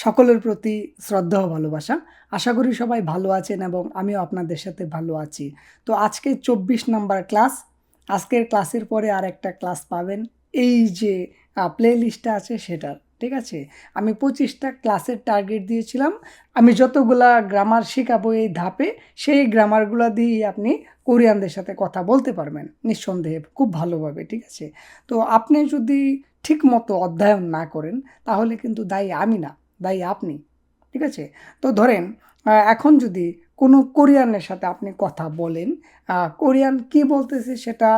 সকলের প্রতি শ্রদ্ধা ও ভালোবাসা। আশা করি সবাই ভালো আছেন এবং আমিও আপনাদের সাথে ভালো আছি। তো আজকে ২৪ নাম্বার ক্লাস। আজকের ক্লাসের পরে আরেকটা ক্লাস পাবেন। এই যে প্লে লিস্টটা আছে সেটার। ঠিক আছে? আমি ২৫ টা ক্লাসের টার্গেট দিয়েছিলাম। আমি যতগুলা গ্রামার শিখাবো এই ধাপে, সেই গ্রামারগুলা দিয়েই আপনি কোরিয়ানদের সাথে কথা বলতে পারবেন নিঃসন্দেহে খুব ভালোভাবে। ঠিক আছে? তো আপনি যদি ঠিকমতো অধ্যয়ন না করেন তাহলে কিন্তু দায়ী আমি না। দায়ী আপনি। ঠিক আছে? তো ধরেন এখন যদি কোনো কোরিয়ানের সাথে আপনি কথা বলেন, কোরিয়ান কি বলতেছে সেটা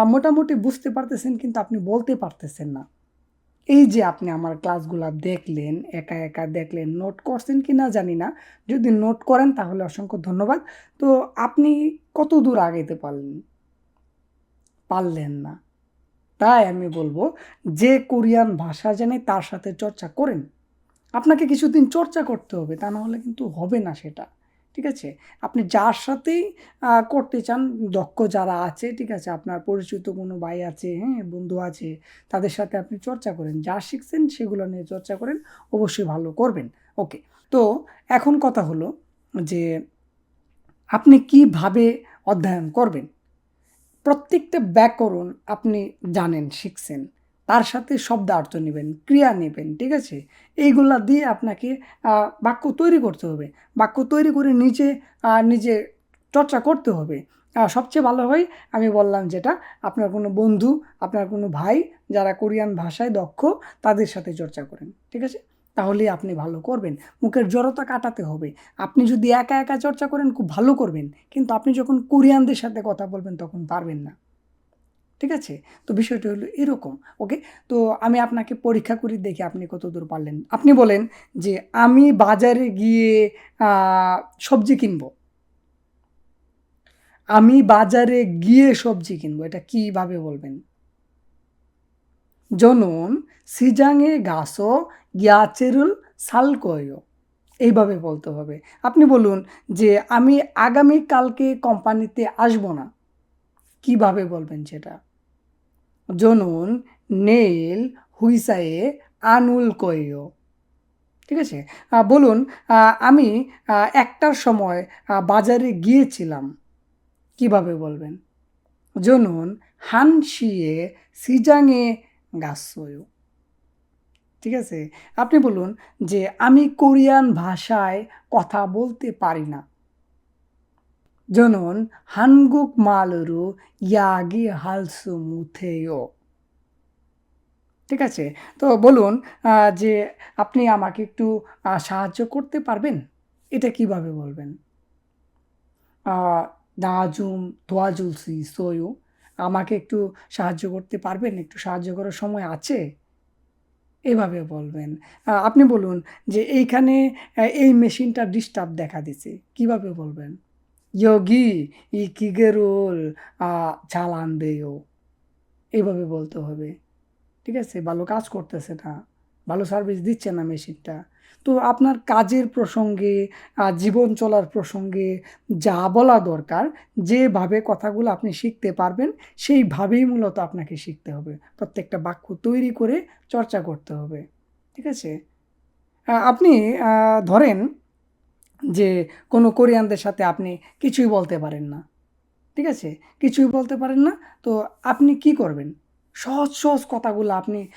মোটামুটি বুঝতে পারতেছেন কিন্তু আপনি বলতে পারতেছেন না। এই যে আপনি আমার ক্লাসগুলা দেখলেন, একা, একা দেখলেন, নোট করছেন কিনা জানি না। যদি নোট করেন তাহলে অসংখ্য ধন্যবাদ। তো আপনি কতদূর আগাইতে পারলেন? পারলেন না। তাই আমি বলব যে কোরিয়ান ভাষা জানে তার সাথে চর্চা করেন। আপনাকে কিছুদিন চর্চা করতে হবে, তা না হলে কিন্তু হবে না সেটা। ঠিক আছে? আপনি যার সাথেই করতে চান, দক্ষ যারা আছে, ঠিক আছে? আপনার পরিচিত কোনো ভাই আছে, হ্যাঁ? বন্ধু আছে, তাদের সাথে আপনি চর্চা করেন। যা শিখছেন সেগুলো নিয়ে চর্চা করেন, অবশ্যই ভালো করবেন। ওকে। তো এখন কথা হলো যে আপনি কিভাবে অধ্যয়ন করবেন? প্রত্যেকটা ব্যাকরণ আপনি জানেন, শিখছেন। তার সাথে শব্দার্থ নিবেন, ক্রিয়া নিবেন, ঠিক আছে? এইগুলা দিয়ে আপনাকে বাক্য তৈরি করতে হবে। বাক্য তৈরি করে নিজে চর্চা করতে হবে। সবচেয়ে ভালো হয় আমি বললাম যেটা, আপনার কোনো বন্ধু, আপনার কোনো ভাই যারা কোরিয়ান ভাষায় দক্ষ, তাদের সাথে চর্চা করেন। ঠিক আছে? তাহলেই আপনি ভালো করবেন। মুখের জড়তা কাটাতে হবে। আপনি যদি একা, একা চর্চা করেন খুব ভালো করবেন। কিন্তু আপনি যখন কোরিয়ানদের সাথে কথা বলবেন তখন পারবেন না। ঠিক আছে? তো বিষয়টা হলো এরকম। ওকে? তো আমি আপনাকে পরীক্ষা করি দেখি আপনি কতদূর পারলেন। আপনি বলেন যে, "আমি বাজারে গিয়ে আ সবজি কিনবো।" আমি বাজারে গিয়ে সবজি কিনবো। এটা কিভাবে বলবেন? "저는 시장에 가서 야채를 살 거예요." এইভাবে বলতে হবে। আপনি বলুন যে, "আমি আগামী কালকে কোম্পানিতে আসবো না।" কিভাবে বলবেন সেটা? "저는 내일 회사에 안 올 거예요." ঠিক আছে? বলুন, আ "আমি ১ টার সময় বাজারে গিয়েছিলাম।" কিভাবে বলবেন? "저는 1 시에 시장에 갔어요." ঠিক আছে? আপনি বলুন যে, "আমি কোরিয়ান ভাষায় কথা বলতে পারি না।" "저는 한국말로 이야기할 수 못해요." ঠিক আছে? তো বলুন আ যে, "আপনি আমাকে একটু সাহায্য করতে পারবেন?" এটা কিভাবে বলবেন? আ "나 좀 도와줄 수 있어요?" আমাকে একটু সাহায্য করতে পারবেন? একটু সাহায্য করার সময় আছে? এভাবে বলবেন। আপনি বলুন যে, "এইখানে এই মেশিনটা ডিস্টার্ব দেখা দিছে।" কিভাবে বলবেন? "여기 이 기계를 잘 안 돼요." এভাবে বলতে হবে। ঠিক আছে? ভালো কাজ করতেছে না। ভালো সার্ভিস দিচ্ছে না মেশিনটা। তো আপনার কাজের প্রসঙ্গে, জীবন চলার প্রসঙ্গে যা বলা দরকার, যেভাবে কথাগুলো আপনি শিখতে পারবেন, সেইভাবেই মূলত আপনাকে শিখতে হবে। প্রত্যেকটা বাক্য তৈরি করে চর্চা করতে হবে। ঠিক আছে? আপনি আ ধরেন যে কোনো কোরিয়ানদের সাথে আপনি কিছুই বলতে পারেন না। ঠিক আছে? কিছুই বলতে পারেন না। তো আপনি কি করবেন? সহজ, সহজ কথাগুলো আপনি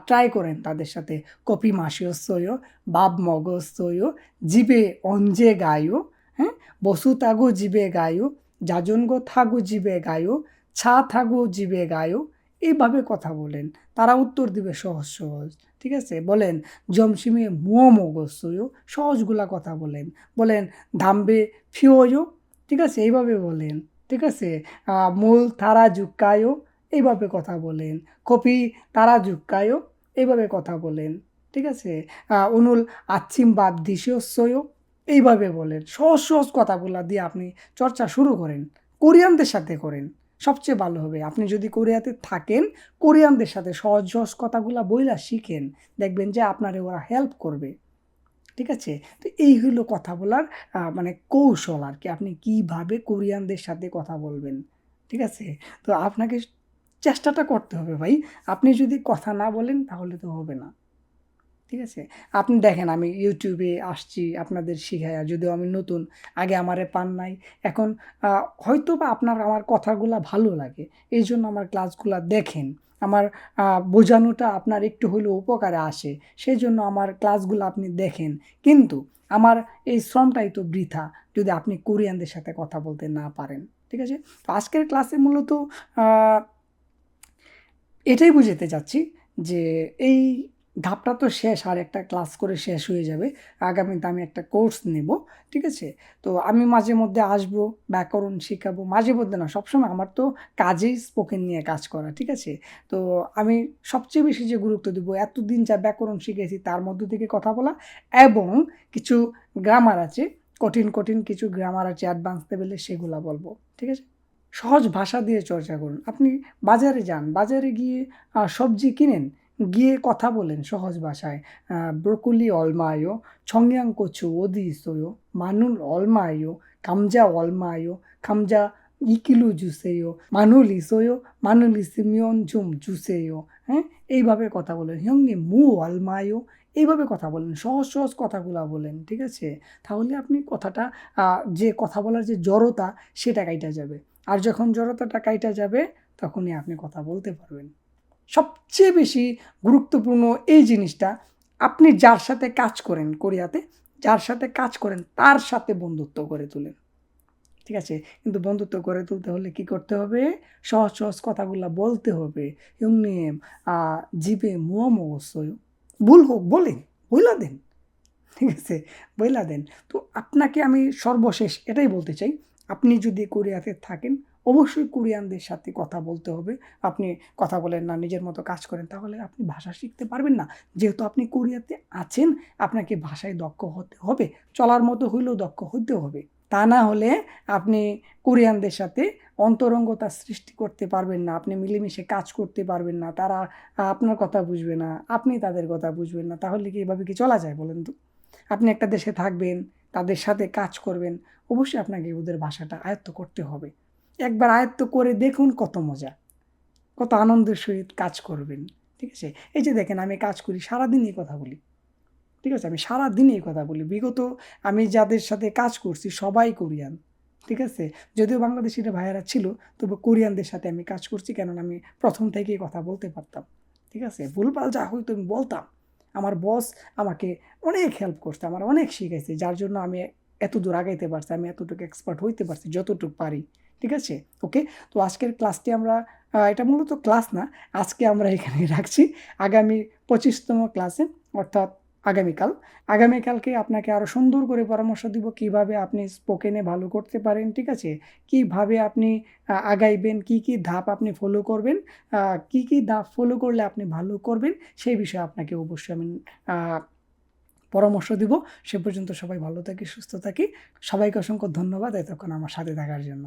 ট্রাই করেন তাদের সাথে। "커피 마셨어요?" "밥 먹었어요?" "집에 언제 가요?" হ্যাঁ? "버스 타고 집에 가요?" "자전거 타고 집에 가요?" "차 타고 집에 가요?" এইভাবে কথা বলেন। তারা উত্তর দিবে সহজ, সহজ। ঠিক আছে? বলেন "점심에 뭐 먹었어요?" সহজগুলা কথা বলেন। বলেন "담배 피워요?" ঠিক আছে? এইভাবে বলেন। ঠিক আছে? আ "물 따라줄까요?" এইভাবে কথা বলেন। "커피 따라줄까요?" এইভাবে কথা বলেন। ঠিক আছে? "오늘 아침밥 드셨어요?" এইভাবে বলেন। সহজ, সহজ কথাগুলা দিয়ে আপনি চর্চা শুরু করেন। কোরিয়ানদের সাথে করেন। সবচেয়ে ভালো হবে। আপনি যদি কোরিয়াতে থাকেন, কোরিয়ানদের সাথে সহজ, সহজ কথাগুলা বইলা শিখেন। দেখবেন যে আপনারে ওরা হেল্প করবে। ঠিক আছে? তো এই হইল কথা বলার মানে কৌশল আরকি। আপনি কিভাবে কোরিয়ানদের সাথে কথা বলবেন। ঠিক আছে? তো আপনাকে চেষ্টাটা করতে হবে ভাই। আপনি যদি কথা না বলেন তাহলে তো হবে না। ঠিক আছে? আপনি দেখেন আমি ইউটিউবে আসছি আপনাদের শিখায়া, যদিও আমি নতুন, আগে আমারে পান নাই। এখন হয়তোবা আপনার আমার কথাগুলা ভালো লাগে। এইজন্য আমার ক্লাসগুলা দেখেন। আমার বোঝানোটা আপনার একটু হলেও উপকারে আসে। সেজন্য আমার ক্লাসগুলো আপনি দেখেন। কিন্তু আমার এই শ্রমটাই তো বৃথা যদি আপনি কোরিয়ানদের সাথে কথা বলতে না পারেন। ঠিক আছে? তো আজকের ক্লাসে মূলত আ এটাই বুঝাতে চাচ্ছি যে এই ধাপটা তো শেষ, আর একটা ক্লাস করে শেষ হয়ে যাবে। আগামীতে আমি একটা কোর্স নেব। ঠিক আছে? তো আমি মাঝে মধ্যে আসবো, ব্যাকরণ শিখাবো। মাঝে মধ্যে না, সবসময় আমার তো কাজেই স্পোকেন নিয়ে কাজ করা। ঠিক আছে? তো আমি সবচেয়ে বেশি যে গুরুত্ব দেব, এতদিন যা ব্যাকরণ শিখেছি তার মধ্য থেকে কথা বলা, এবং কিছু গ্রামার আছে, কঠিন কিছু গ্রামার আছে অ্যাডভান্স লেভেলের, সেগুলা বলব। ঠিক আছে? সহজ ভাষা দিয়ে চর্চা করুন। আপনি বাজারে যান, বাজারে গিয়ে সবজি কিনেন, গিয়ে কথা বলেন সহজ ভাষায়। ব্রোকলি 얼마요? 청양고추 어디 있어요? 마늘 얼마요? 감자 얼마요? 감자 2 কিলো 주세요. 마늘 있어요? 마늘 있으면 좀 주세요. হ্যাঁ? এইভাবে কথা বলেন। 형님 무 얼마요? এইভাবে কথা বলেন। সহজ কথাগুলা বলেন। ঠিক আছে? তাহলে আপনি কথাটা যে কথা বলার যে জড়তা, সেটা কাইটা যাবে। আর যখন জড়তাটা কাইটা যাবে, তখনই আপনি কথা বলতে পারবেন। সবচেয়ে বেশি গুরুত্বপূর্ণ এই জিনিসটা, আপনি যার সাথে কাজ করেন কোরিয়াতে, যার সাথে কাজ করেন তার সাথে বন্ধুত্ব গড়ে তোলেন। ঠিক আছে? কিন্তু বন্ধুত্ব গড়ে তুলতে হলে কি করতে হবে? সহজ কথাগুলা বলতে হবে। 형님 집에 뭐 먹었어요? ভুল হোক বলেন, বইলা দেন। ঠিক আছে? বইলা দেন। তো আপনাকে আমি সর্বশেষ এটাই বলতে চাই, আপনি যদি কোরিয়াতে থাকেন, অবশ্যই কোরিয়ানদের সাথে কথা বলতে হবে। আপনি কথা বলেন না, নিজের মতো কাজ করেন, তাহলে আপনি ভাষা শিখতে পারবেন না। যেহেতু আপনি কোরিয়াতে আছেন, আপনাকে ভাষায় দক্ষ হতে হবে। চলার মতো হইলেও দক্ষ হইতে হবে। তা না হলে আপনি কোরিয়ানদের সাথে অন্তরঙ্গতা সৃষ্টি করতে পারবেন না। আপনি মিলেমিশে কাজ করতে পারবেন না। তারা আপনার কথা বুঝবে না, আপনি তাদের কথা বুঝবেন না। তাহলে কি এভাবে কি চলা যায় বলেন তো? আপনি একটা দেশে থাকবেন, তাদের সাথে কাজ করবেন, অবশ্যই আপনাকে ওদের ভাষাটা আয়ত্ত করতে হবে। একবার আয়ত্ত করে দেখুন কত মজা, কত আনন্দের সহিত কাজ করবেন। ঠিক আছে? এই যে দেখেন আমি কাজ করি, সারাদিন এই কথা বলি। ঠিক আছে? আমি সারাদিন এই কথা বলি। বিগত আমি যাদের সাথে কাজ করছি সবাই কোরিয়ান। ঠিক আছে? যদিও বাংলাদেশিরা ভাইয়েরা ছিল, তবু কোরিয়ানদের সাথে আমি কাজ করছি, কেননা আমি প্রথম থেকেই কথা বলতে পারতাম। ঠিক আছে? ভুলভাল যা হইতো আমি বলতাম। আমার বস আমাকে অনেক হেল্প করছে, আমার অনেক শিখাইছে, যার জন্য আমি এতদূর আগাইতে পারছি, আমি এতটুকু এক্সপার্ট হইতে পারছি যতটুকু পারি। ঠিক আছে? ওকে? তো আজকের ক্লাসটি আমরা এটা মূলত ক্লাস না, আজকে আমরা এখানেই রাখছি। আগামী 25তম ক্লাসে, অর্থাৎ আগামীকাল, আগামীকালকে আপনাকে আরও সুন্দর করে পরামর্শ দিব কিভাবে আপনি স্পোকেনে ভালো করতে পারেন। ঠিক আছে? কিভাবে আপনি আগাইবেন, কি ধাপ আপনি ফলো করবেন, কি ধাপ ফলো করলে আপনি ভালো করবেন, সেই বিষয়ে আপনাকে অবশ্যই আমি আ পরামর্শ দিব। সে পর্যন্ত সবাই ভালো থাকি, সুস্থ থাকি। সবাইকে অসংখ্য ধন্যবাদ এতক্ষণ আমার সাথে থাকার জন্য।